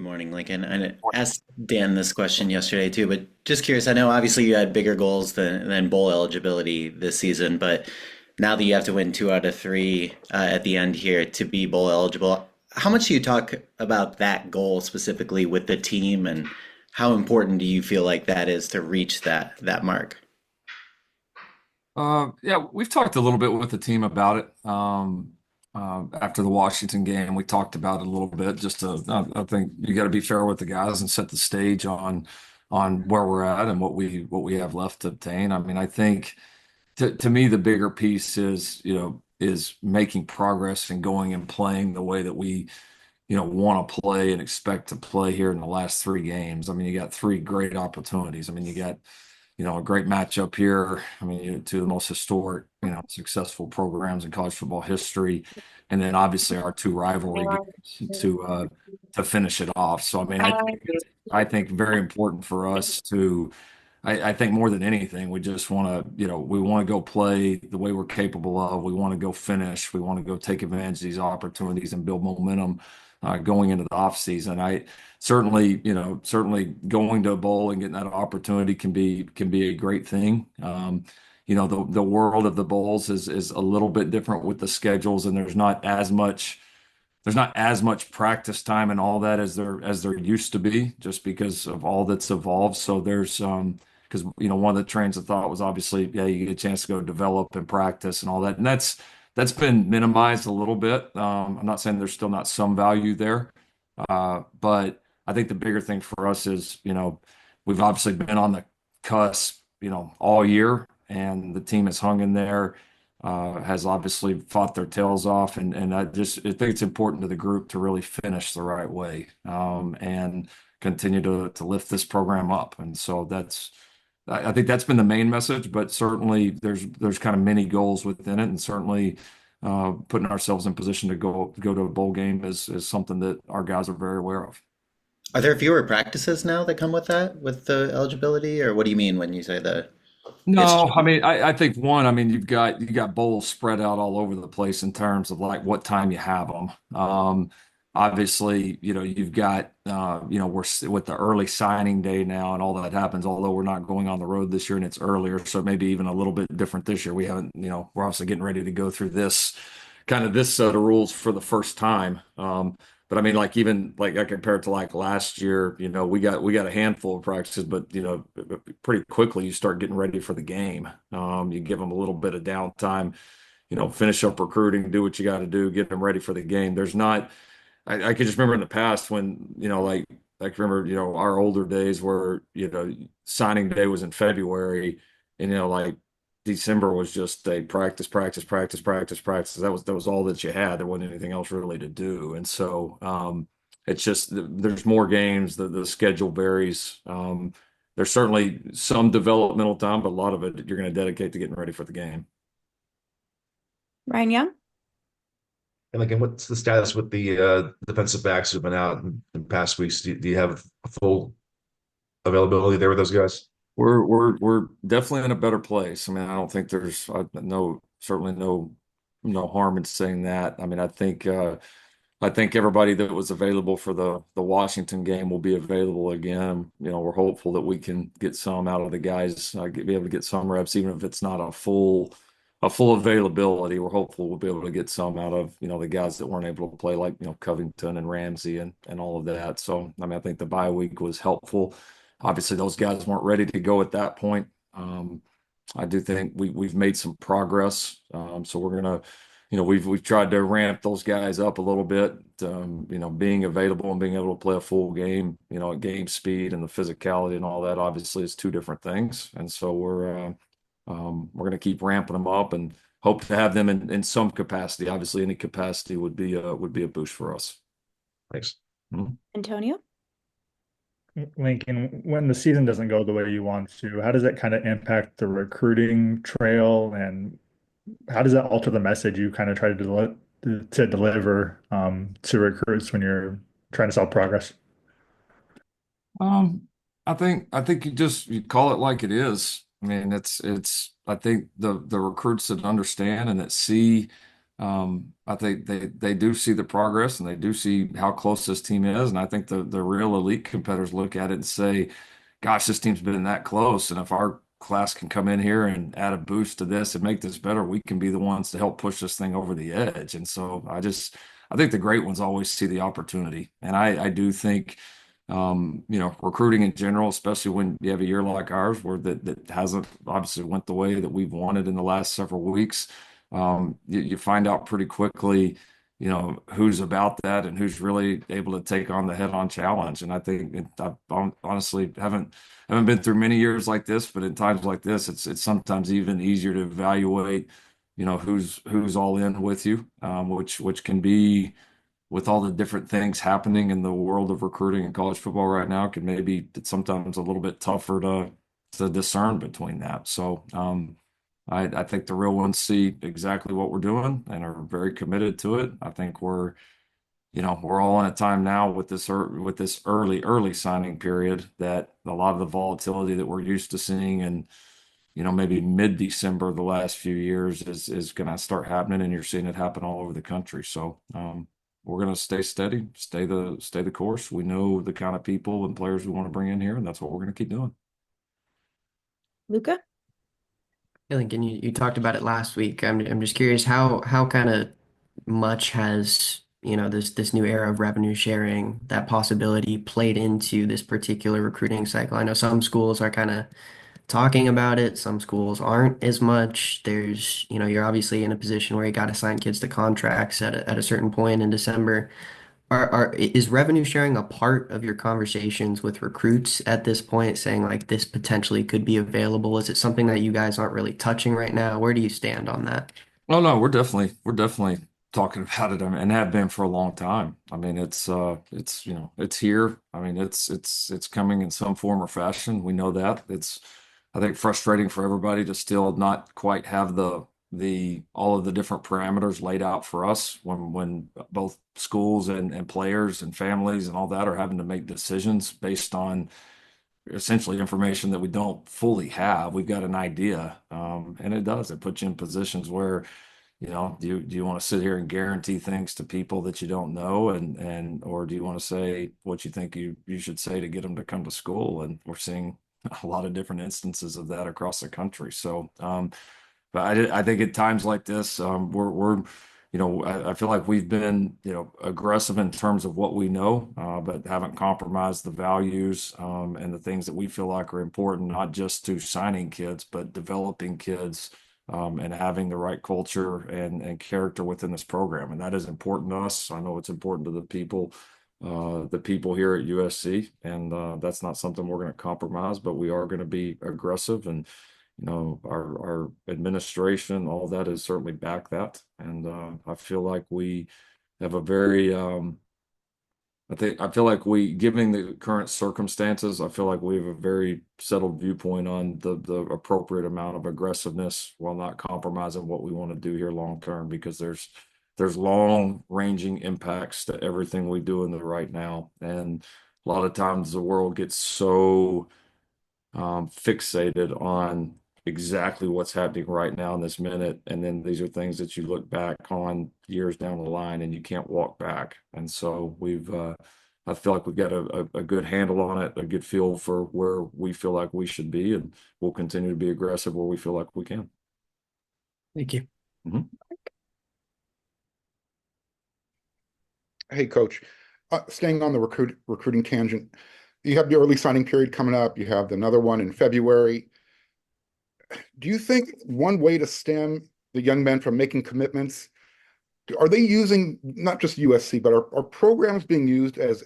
morning, Lincoln. I asked Dan this question yesterday too, but just curious. I know obviously you had bigger goals than bowl eligibility this season, but now that you have to win two out of three at the end here to be bowl eligible, how much do you talk about that goal specifically with the team, and how important do you feel like that is to reach that mark? Yeah, we've talked a little bit with the team about it. After the Washington game, we talked about it a little bit. I think you got to be fair with the guys and set the stage on where we're at and what we have left to obtain. I mean, I think to me the bigger piece is is making progress and going and playing the way that we want to play and expect to play here in the last three games. I mean, you got three great opportunities. I mean, you got a great matchup here. I mean, two of the most historic, successful programs in college football history, and then obviously our two rivalry games to finish it off. So I mean, I think very important for us to. I think more than anything, we just want to, we want to go play the way we're capable of. We want to go finish. We want to go take advantage of these opportunities and build momentum going into the off season. I certainly going to a bowl and getting that opportunity can be a great thing. The world of the bowls is a little bit different with the schedules, and there's not as much practice time and all that as there used to be, just because of all that's evolved. So there's because one of the trains of thought was obviously, yeah, you get a chance to go develop and practice and all that, and that's been minimized a little bit. I'm not saying there's still not some value there, but I think the bigger thing for us is, we've obviously been on the cusp, all year, and the team has hung in there, has obviously fought their tails off, and I think it's important to the group to really finish the right way, and continue to lift this program up. And so I think that's been the main message, but certainly there's kind of many goals within it, and certainly putting ourselves in position to go to a bowl game is something that our guys are very aware of. Are there fewer practices now that come with that, with the eligibility, or what do you mean when you say that it's No, I changed? mean, I think one, I mean, you got bowls spread out all over the place in terms of like what time you have them. Obviously, you've got, with the early signing day now and all that happens, although we're not going on the road this year and it's earlier, so maybe even a little bit different this year. We haven't, we're obviously getting ready to go through this set of rules for the first time. But I mean, like even like I compare it to like last year, we got a handful of practices, but pretty quickly you start getting ready for the game. You give them a little bit of downtime, finish up recruiting, do what you got to do, get them ready for the game. There's not. I could just remember in the past when like I can remember our older days where signing day was in February, and like December was just a practice, practice, practice, practice, practice. That was all that you had. There wasn't anything else really to do. And so it's just there's more games. The schedule varies. There's certainly some developmental time, but a lot of it you're going to dedicate to getting ready for the game. Ryan Young? And like, and what's the status with the defensive backs who've been out in past weeks? Do you have full availability there with those guys? We're definitely in a better place. I mean, I don't think there's no certainly no harm in saying that. I mean, I think everybody that was available for the Washington game will be available again. We're hopeful that we can get some out of the guys, be able to get some reps, even if it's not a full availability. We're hopeful we'll be able to get some out of the guys that weren't able to play, like Covington and Ramsey and all of that. So I mean, I think the bye week was helpful. Obviously, those guys weren't ready to go at that point. I do think we've made some progress. So we're gonna, we've tried to ramp those guys up a little bit. Being available and being able to play a full game, at game speed and the physicality and all that, obviously is two different things. And so we're gonna keep ramping them up and hope to have them in some capacity. Obviously, any capacity would be a boost for us. Thanks. Mhm. Antonio? Lincoln, when the season doesn't go the way you want to, how does that kind of impact the recruiting trail, and how does that alter the message you kind of try to deliver to recruits when you're trying to sell progress? Um, I think you call it like it is. I mean, it's I think the recruits that understand and that see I think they do see the progress and they do see how close this team is. And I think the real elite competitors look at it and say, gosh, this team's been that close. And if our class can come in here and add a boost to this and make this better, we can be the ones to help push this thing over the edge. And so I think the great ones always see the opportunity. And I do think, recruiting in general, especially when you have a year like ours where that hasn't obviously went the way that we've wanted in the last several weeks, you find out pretty quickly, who's about that and who's really able to take on the head-on challenge. And I think I honestly haven't been through many years like this, but in times like this, it's sometimes even easier to evaluate, who's all in with you, which can be with all the different things happening in the world of recruiting in college football right now, can maybe it's sometimes a little bit tougher to discern between that. So I think the real ones see exactly what we're doing and are very committed to it. I think we're all in a time now with this early signing period that a lot of the volatility that we're used to seeing and maybe mid-December the last few years is going to start happening, and you're seeing it happen all over the country. So we're going to stay steady, stay the course. We know the kind of people and players we want to bring in here, and that's what we're going to keep doing. Luca? Yeah, Lincoln, you talked about it last week. I'm just curious how kind of much has, this new era of revenue sharing, that possibility played into this particular recruiting cycle. I know some schools are kind of talking about it, some schools aren't as much. There's, you're obviously in a position where you got to sign kids to contracts at a certain point in December. Is revenue sharing a part of your conversations with recruits at this point, saying like this potentially could be available? Is it something that you guys aren't really touching right now? Where do you stand on that? Oh no, we're definitely talking about it, I mean, and have been for a long time. I mean, it's here. I mean, it's coming in some form or fashion. We know that. It's I think frustrating for everybody to still not quite have the all of the different parameters laid out for us when both schools and players and families and all that are having to make decisions based on essentially information that we don't fully have. We've got an idea, and it puts you in positions where do you want to sit here and guarantee things to people that you don't know, or do you want to say what you think you should say to get them to come to school? And we're seeing a lot of different instances of that across the country. So, but I think at times like this, I feel like we've been, aggressive in terms of what we know, but haven't compromised the values, and the things that we feel like are important, not just to signing kids, but developing kids, and having the right culture and character within this program. And that is important to us. I know it's important to the people here at USC, and that's not something we're going to compromise, but we are going to be aggressive. And our administration, all that has certainly backed that. And I feel like we have a very, I feel like given the current circumstances, I feel like we have a very settled viewpoint on the appropriate amount of aggressiveness while not compromising what we want to do here long term, because there's long ranging impacts to everything we do in the right now. And a lot of times the world gets so fixated on exactly what's happening right now in this minute. And then these are things that you look back on years down the line and you can't walk back. And so I feel like we've got a good handle on it, a good feel for where we feel like we should be, and we'll continue to be aggressive where we feel like we can. Thank you. Mhm. Hey, Coach. Staying on the recruiting tangent, you have the early signing period coming up. You have another one in February. Do you think one way to stem the young men from making commitments, are they using not just USC, but are programs being used as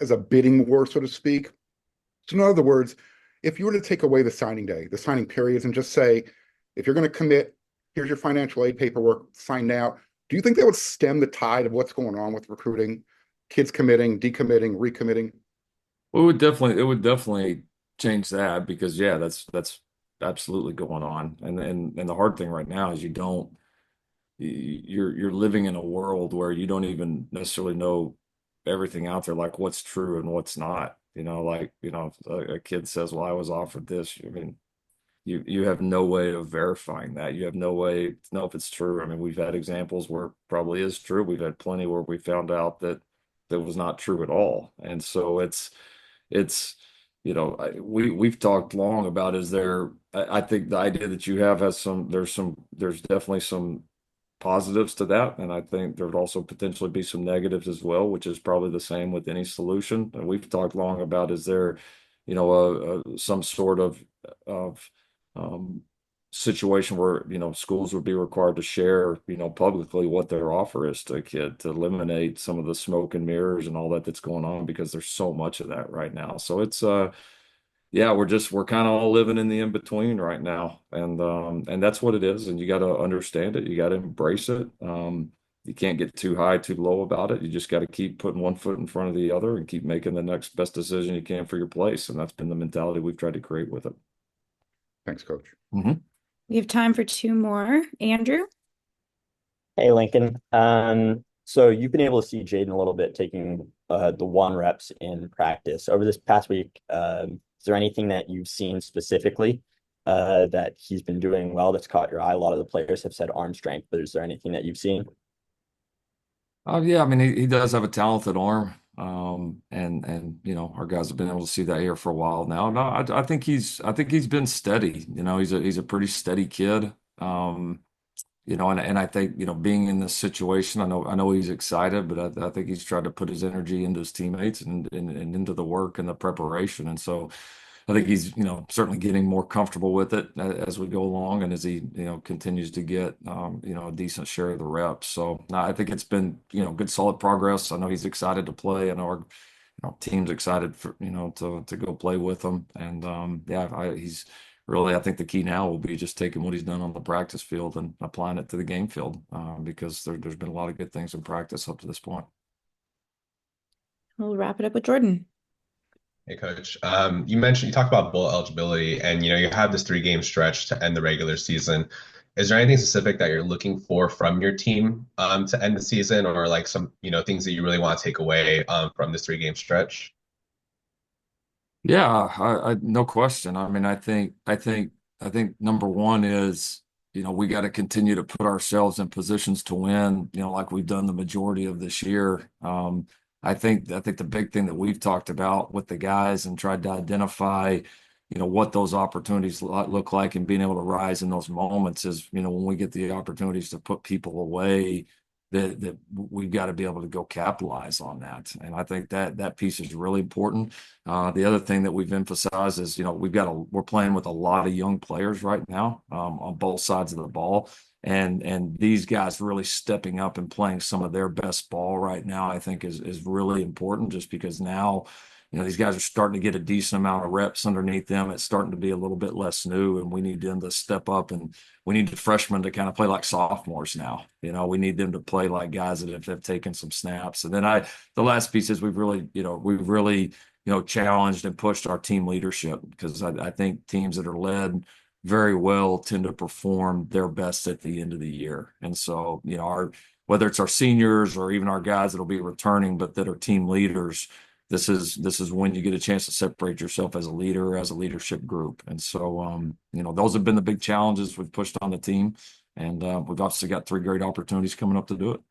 a bidding war, so to speak? So in other words, if you were to take away the signing day, the signing periods, and just say, if you're going to commit, here's your financial aid paperwork, sign now. Do you think that would stem the tide of what's going on with recruiting, kids committing, decommitting, recommitting? Well, it would definitely change that, because yeah, that's absolutely going on. And the hard thing right now is you're living in a world where you don't even necessarily know everything out there, like what's true and what's not. Like, a kid says, well, I was offered this. I mean, you have no way of verifying that. You have no way to know if it's true. I mean, we've had examples where it probably is true. We've had plenty where we found out that that was not true at all. And so it's we've talked long about is there I think the idea that you have has there's definitely some positives to that, and I think there'd also potentially be some negatives as well, which is probably the same with any solution. And we've talked long about is there, some sort of um, situation where schools would be required to share publicly what their offer is to a kid to eliminate some of the smoke and mirrors and all that that's going on because there's so much of that right now. So it's yeah, we're kind of all living in the in between right now, and that's what it is. And you got to understand it. You got to embrace it. You can't get too high, too low about it. You just got to keep putting one foot in front of the other and keep making the next best decision you can for your place. And that's been the mentality we've tried to create with it. Thanks, Coach. We have time for two more. Andrew? Hey, Lincoln. So you've been able to see Jaden a little bit taking the one reps in practice over this past week. Is there anything that you've seen specifically that he's been doing well that's caught your eye? A lot of the players have said arm strength, but is there anything that you've seen? Yeah, I mean he does have a talented arm. And our guys have been able to see that here for a while now. No, I think he's been steady. He's a pretty steady kid. And I think, being in this situation, I know he's excited, but I think he's tried to put his energy into his teammates and into the work and the preparation. And so I think he's, certainly getting more comfortable with it as we go along and as he, continues to get, a decent share of the reps. So no, I think it's been, good, solid progress. I know he's excited to play. I know our, team's excited for, to go play with him. And yeah, he's really, I think the key now will be just taking what he's done on the practice field and applying it to the game field because there's been a lot of good things in practice up to this point. We'll wrap it up with Jordan. Hey, Coach. You talked about bowl eligibility, and you have this 3 game stretch to end the regular season. Is there anything specific that you're looking for from your team to end the season, or like some things that you really want to take away from this 3 game stretch? Yeah, I no question. I mean, I think number one is, we got to continue to put ourselves in positions to win, like we've done the majority of this year. I think the big thing that we've talked about with the guys and tried to identify, what those opportunities look like and being able to rise in those moments is, when we get the opportunities to put people away, that we've got to be able to go capitalize on that. And I think that piece is really important. The other thing that we've emphasized is, we're playing with a lot of young players right now on both sides of the ball. And these guys really stepping up and playing some of their best ball right now, I think is really important just because now, these guys are starting to get a decent amount of reps underneath them. It's starting to be a little bit less new, and we need them to step up, and we need the freshmen to kind of play like sophomores now. We need them to play like guys that have taken some snaps. And then the last piece is we've really challenged and pushed our team leadership because I think teams that are led very well tend to perform their best at the end of the year. And so, whether it's our seniors or even our guys that'll be returning, but that are team leaders, this is when you get a chance to separate yourself as a leader, as a leadership group. And so, those have been the big challenges we've pushed on the team. And we've obviously got 3 great opportunities coming up to do it.